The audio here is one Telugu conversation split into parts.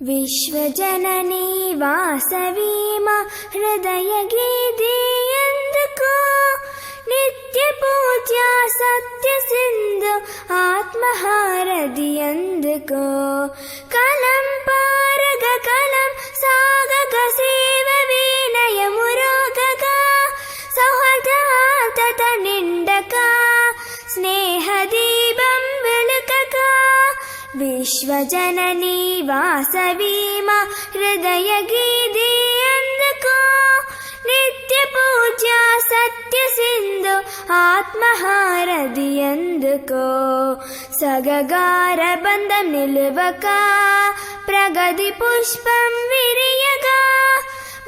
విశ్వజననీ వాసవీమ హృదయ గీతి ఎందుకో నిత్య పూజ్య సత్య సింధు ఆత్మహారది ఎందుకో కలం పారగ కలం సాగగ సేవ వినయము రోగగ సౌహార్దత నిండక స్నేహ దీపం వెలుకక విశ్వజననీ వాసవీమ హృదయ గీతి ఎందుకో నిత్య పూజ్య సత్య సింధు ఆత్మహారది ఎందుకో సగగార బంధం నిలువక ప్రగతి పుష్పం విరియగా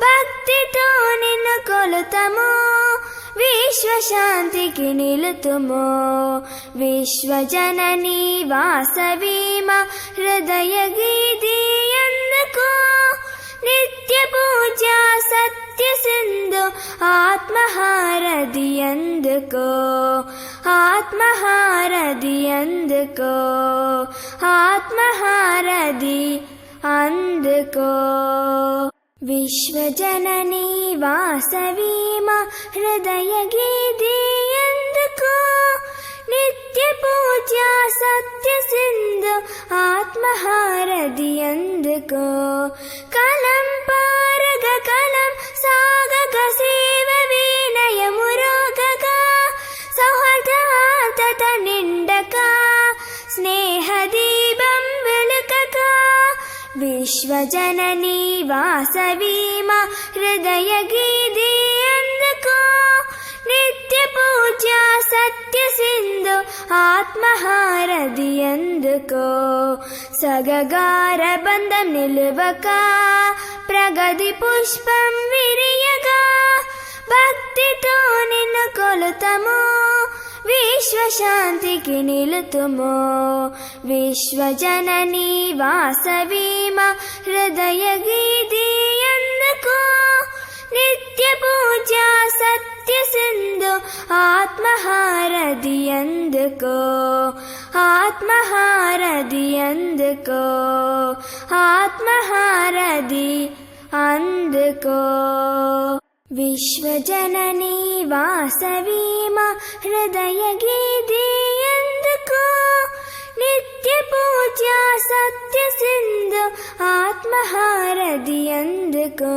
భక్తితో నిన్ను కొలుతము విశ్వశాంతికి నిలుతుమో విశ్వజననీ వాసవీమ హృదయ గీతి ఎందుకో నిత్య పూజ్య సత్య సింధు ఆత్మహారది ఎందుకో ఆత్మహారది ఎందుకో ఆత్మహారది అందుకో విశ్వజననీ వాసవీమ హృదయ గీతి ఎందుకో నిత్య పూజ్య సత్య సింధు ఆత్మహారది ఎందుకో కలం పారగ కలం సాగగ సేవ వినయము రోగగ సౌహార్దత నిండక స్నేహ దీపం వెలుకక విశ్వజననీ వాసవీమ హృదయ గీతి ఎందుకో నిత్య పూజ్య సత్య సింధు ఆత్మహారది ఎందుకో సగగార బంధం నిలువక ప్రగతి పుష్పం విరియగా భక్తితో నిన్ను కొలుతము విశ్వశాంతికి నిలుతుమో విశ్వజననీ వాసవీమ హృదయ గీతి ఎందుకో నిత్య పూజ్య సత్య సింధు ఆత్మహారది ఎందుకో ఆత్మహారది ఎందుకో ఆత్మహారది అందుకో విశ్వజననీ వాసవీమ హృదయ గీతి ఎందుకో నిత్య పూజ్య సత్య సింధు ఆత్మహారది ఎందుకో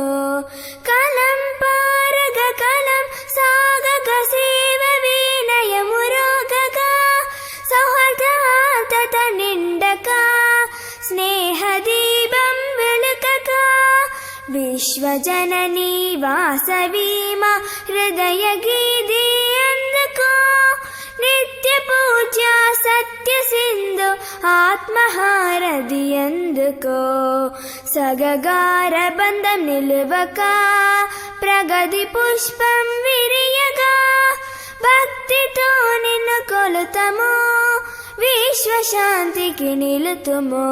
కలం పారగ కలం సాగగ సేవ వినయము రోగగ సౌహార్దత నిండక స్నేహ దీపం వెలుకక విశ్వజననీ వాసవీమ హృదయ గీతి ఎందుకో నిత్య పూజ్య సత్య సింధు ఆత్మహారది ఎందుకో సగగార బంధం నిలువక ప్రగతి పుష్పం విరియగా భక్తితో నిన్ను కొలుతము విశ్వశాంతికి నిలుతుమో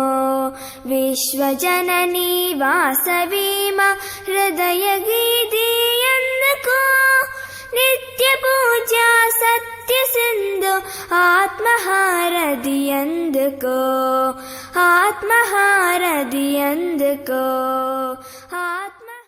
విశ్వజననీ వాసవీమ హృదయ గీతి ఎందుకో నిత్య పూజ్య సత్య సింధు ఆత్మహారది ఎందుకో ఆత్మహారది ఎందుకో